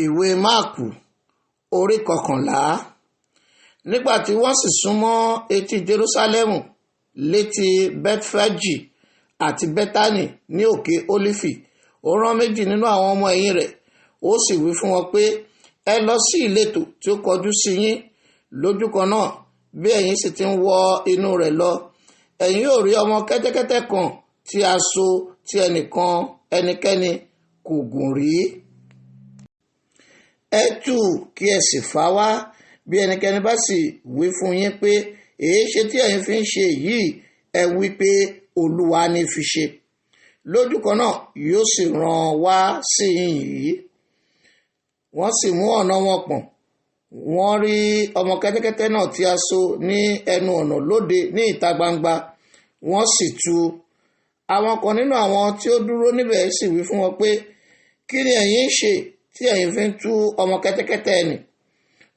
Ìwé Máàkù orí 11. Nígbà tí wọ́n sì súnmọ́ etí Jerúsálẹ́mù létí Bẹ́tífájì àti Bẹ́tánì ní òkè Ólífì, ó rán méjì nínú àwọn ọmọ ẹ̀yìn rẹ̀, ó sì wí fún wọn pé, ẹ lọ sí ìletò tí ó kọjú sí yín. Lójú kan náà, bí ẹ̀yin sì ti ń wọ inú rẹ̀ lọ, ẹ̀yin yóò rí ọmọ kẹ́tẹ́kẹ́tẹ́ kan tí a so tí ẹnikẹ́ni kò gùn rí. Ẹ tú kí ẹ sì fà wá. Bí ẹnikẹ́ni bá sì wí fún yín pé, èéṣe tí ẹ̀yin fi ń ṣe èyí, ẹ wí pé Olúwa ní fi ṣe. Lójú kan náà yóò sì rán wá sí yín yìí. Wọ́n sì mú ọ̀nà wọn pọ̀n. Wọ́n rí ọmọ kẹ́tẹ́kẹ́tẹ́ náà tí a so ní ẹnu ọ̀nà lóde ní ìta gbangba. Wọ́n sì tú. Àwọn kan nínú àwọn tí ó dúró níbẹ̀ sì wí fún wọn pé, kí ni ẹ̀yin ń ṣe tí ẹ̀yin fi ń tú ọmọ kẹ́tẹ́kẹ́tẹ́ nì?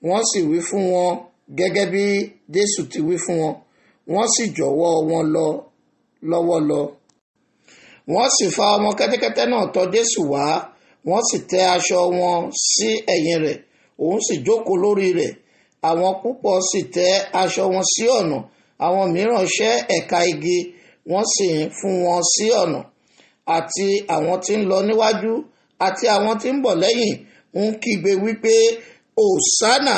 Wọ́n sì wí fún wọn gẹ́gẹ́ bí Jésù ti wí fún wọn. Wọ́n sì jọ̀wọ́ wọn lọ́wọ́ lọ. Wọ́n sì fa ọmọ kẹ́tẹ́kẹ́tẹ́ náà tọ̀ Jésù wá. Wọ́n sì tẹ́ aṣọ wọn sí ẹ̀yìn rẹ̀. Òun sì jókòó lórí rẹ̀. Àwọn púpọ̀ sì tẹ́ aṣọ wọn sí ọ̀nà. Àwọn mìíràn ṣẹ́ ẹ̀ka igi, wọ́n sì ń fún wọn sí ọ̀nà. Àti àwọn tí ń lọ níwájú àti àwọn tí ń bọ̀ lẹ́yìn ń kígbe wípé, Hòsánà!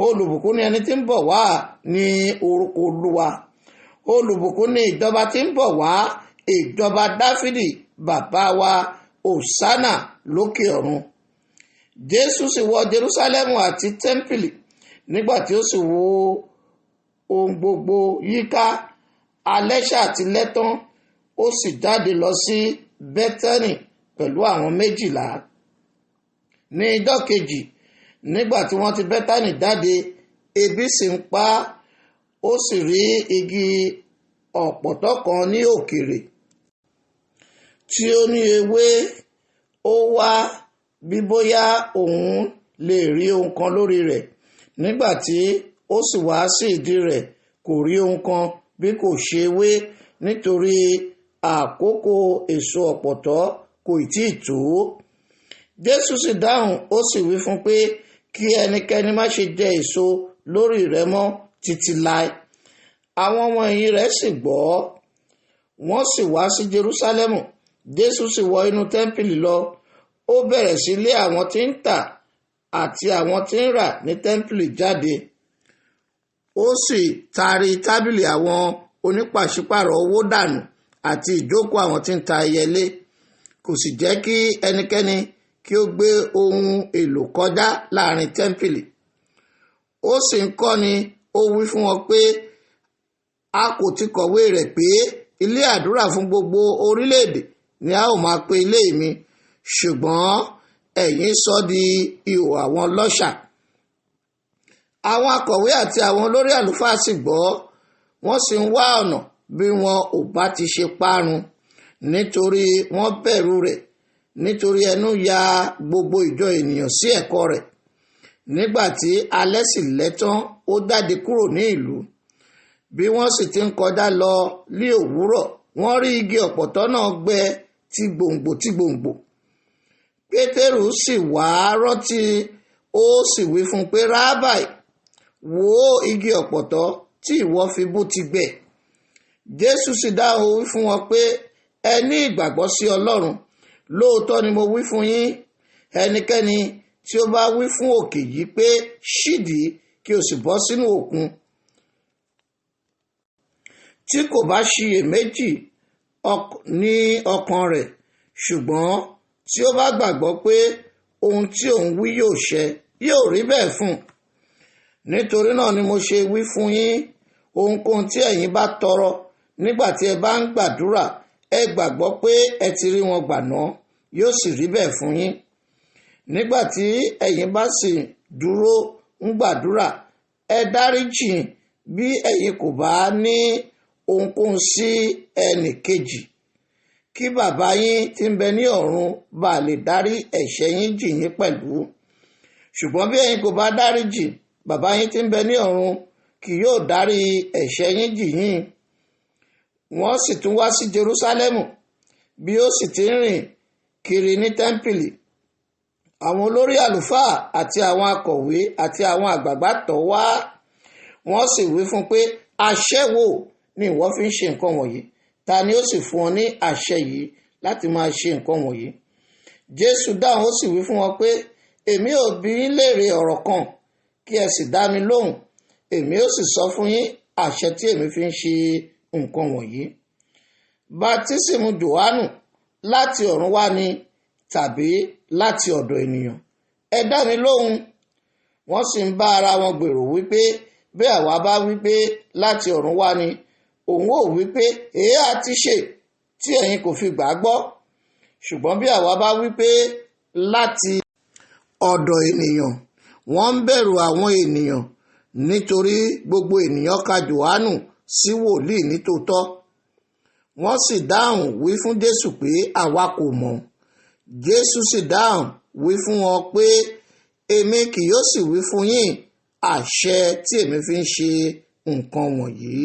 Olùbùkún ni ẹni tí ń bọ̀ wá ní orúkọ Olúwa. Olùbùkún ni ìjọba tí ń bọ̀ wá, ìjọba Dáfídì bàbá wa. Hòsánà lókè ọ̀run. Jésù sì wọ Jerúsálẹ́mù àti tẹ́ḿpìlì. Nígbà tí ó sì wo ohun gbogbo yíká, alẹ́ ṣá ti lẹ́ tán, ó sì jáde lọ sí Bẹ́tánì pẹ̀lú àwọn 12. Ní ijọ́ kejì, nígbà tí wọ́n ti Bẹ́tánì jáde, ebi sì ń pa á. Ó sì rí igi ọ̀pọ̀tọ́ kan ní òkèèrè tí ó ní ewé. Ó wá bí bóyá òun lè rí ohun kan lórí rẹ̀. Nígbà tí ó sì wá sí ìdí rẹ̀, kò rí ohun kan bí kò ṣe ewé, nítorí àkókò èso ọ̀pọ̀tọ́ kò tí ì tó. Jésù sì dáhùn, ó sì wí fún pé, kí ẹnikẹ́ni má ṣe jẹ èso lórí rẹ̀ mọ́ títí láé. Àwọn ọmọ ẹ̀yìn rẹ̀ sì gbọ́. Wọ́n sì wá sí Jerúsálẹ́mù. Jésù sì wọ inú tẹ́ḿpìlì lọ. Ó bẹ̀rẹ̀ sí lé àwọn tí ń tà àti àwọn tí ń rà ní tẹ́ḿpìlì jáde. Ó sì taari tábìlì àwọn onípàṣípàrọ̀ owó dànù àti ìjókòó àwọn tí ń ta ẹyẹlé. Kò sì jẹ́ kí ẹnikẹ́ni kí ó gbé ohun èlò kọjá láàrin tẹ́ḿpìlì. Ó sì ń kọ́ni. Ó wí fún wọn pé, a kò ti kọ̀wé rẹ̀ pé ilé àdúrà fún gbogbo orílẹ̀-èdè ni a ó máa pe ilé mi, ṣùgbọ́n ẹ̀yin sọ di ihò àwọn ọlọ́ṣà. Àwọn akọ̀wé àti àwọn olórí àlùfáà sì gbọ́. Wọ́n sì ń wá ọ̀nà bí wọn ò bá ti ṣe parun, nítorí wọ́n bẹ̀rù rẹ̀, nítorí ẹnu ya gbogbo ìjọ ènìyàn sí ẹ̀kọ́ rẹ̀. Nígbà tí alẹ́ sì lẹ́ tán, ó jáde kúrò ní ìlú. Bí wọ́n sì ti ń kọjá lọ ní òwúrọ̀, wọ́n rí igi ọ̀pọ̀tọ́ náà gbẹ tí gbòǹgbò. Pétérù sì wá rántí, ó sì wí fún un pé, Rábàì, wò ó, igi ọ̀pọ̀tọ́ tí ìwọ fi bú ti gbẹ. Jésù sì dáhùn, wí fún wọn pé, ẹ ní ìgbàgbọ́ sí Ọlọ́run. Lóòótọ́ ni mo wí fún yín, ẹnikẹ́ni tí ó bá wí fún òkè yìí pé, ṣídìí kí o sì bọ́ sínú òkun, tí kò bá ṣiyèméjì ní ọkàn rẹ̀, ṣùgbọ́n tí ó bá gbàgbọ́ pé ohun tí òun wí yóò ṣẹ, yóò rí bẹ́ẹ̀ fún un. Nítorí náà ni mo ṣe wí fún yín, ohunkóhun tí ẹ̀yin bá tọrọ nígbà tí ẹ bá ń gbàdúrà, ẹ gbàgbọ́ pé ẹ ti rí wọn gbà náà, yóò sì rí bẹ́ẹ̀ fún yín. Nígbà tí ẹ̀yin bá sì dúró ń gbàdúrà, ẹ dáríjì bí ẹ̀yin kò bá ní ohunkóhun sí ẹnì kejì, kí bàbá yín tí ń bẹ ní ọ̀run bá lè dárí ẹ̀ṣẹ̀ yín jì yín pẹ̀lú. Ṣùgbọ́n bí ẹ̀yin kò bá dáríjì, bàbá yín tí ń bẹ ní ọ̀run kì yóò dárí ẹ̀ṣẹ̀ yín jì yín. Wọ́n sì tún wá sí Jerúsálẹ́mù. Bí ó sì ti ń rìn kiri ní tẹ́ḿpìlì, àwọn olórí àlùfáà àti àwọn akọ̀wé àti àwọn àgbààgbà tọ̀ wá, wọ́n sì wí fún pé, àṣẹ wo ni ìwọ fi ń ṣe nǹkan wọ̀nyí? Ta ni ó sì fún ọ ní àṣẹ yìí láti máa ṣe nǹkan wọ̀nyí? Jésù dáhùn ó sì wí fún wọn pé, èmi ò bi yín léèrè ọ̀rọ̀ kan kí ẹ sì dá mi lóhùn. Èmi ó sì sọ fún yín àṣẹ tí èmi fi ń ṣe nǹkan wọ̀nyí. Bátísímù Jòhánù láti ọ̀run wá ni tàbí láti ọ̀dọ̀ ènìyàn? Ẹ dá mi lóhùn. Wọ́n sì ń bá ara wọn gbèrò wípé bí àwa bá wípé láti ọ̀run wá ni, òun ó wípé èé á ti ṣe tí ẹ̀yin kò fi gbà á gbọ́. Ṣùgbọ́n bí àwa bá wípé láti ọ̀dọ̀ ènìyàn, wọ́n ń bẹ̀rù àwọn ènìyàn nítorí gbogbo ènìyàn ka Jòhánù sí wòlíì nítòótọ́. Wọ́n sì dáhùn wí fún Jésù pé àwa kò mọ̀. Jésù sì dáhùn wí fún wọn pé èmi kì yóò sì wí fún yín àṣẹ tí èmi fi ń ṣe nǹkan wọ̀nyí.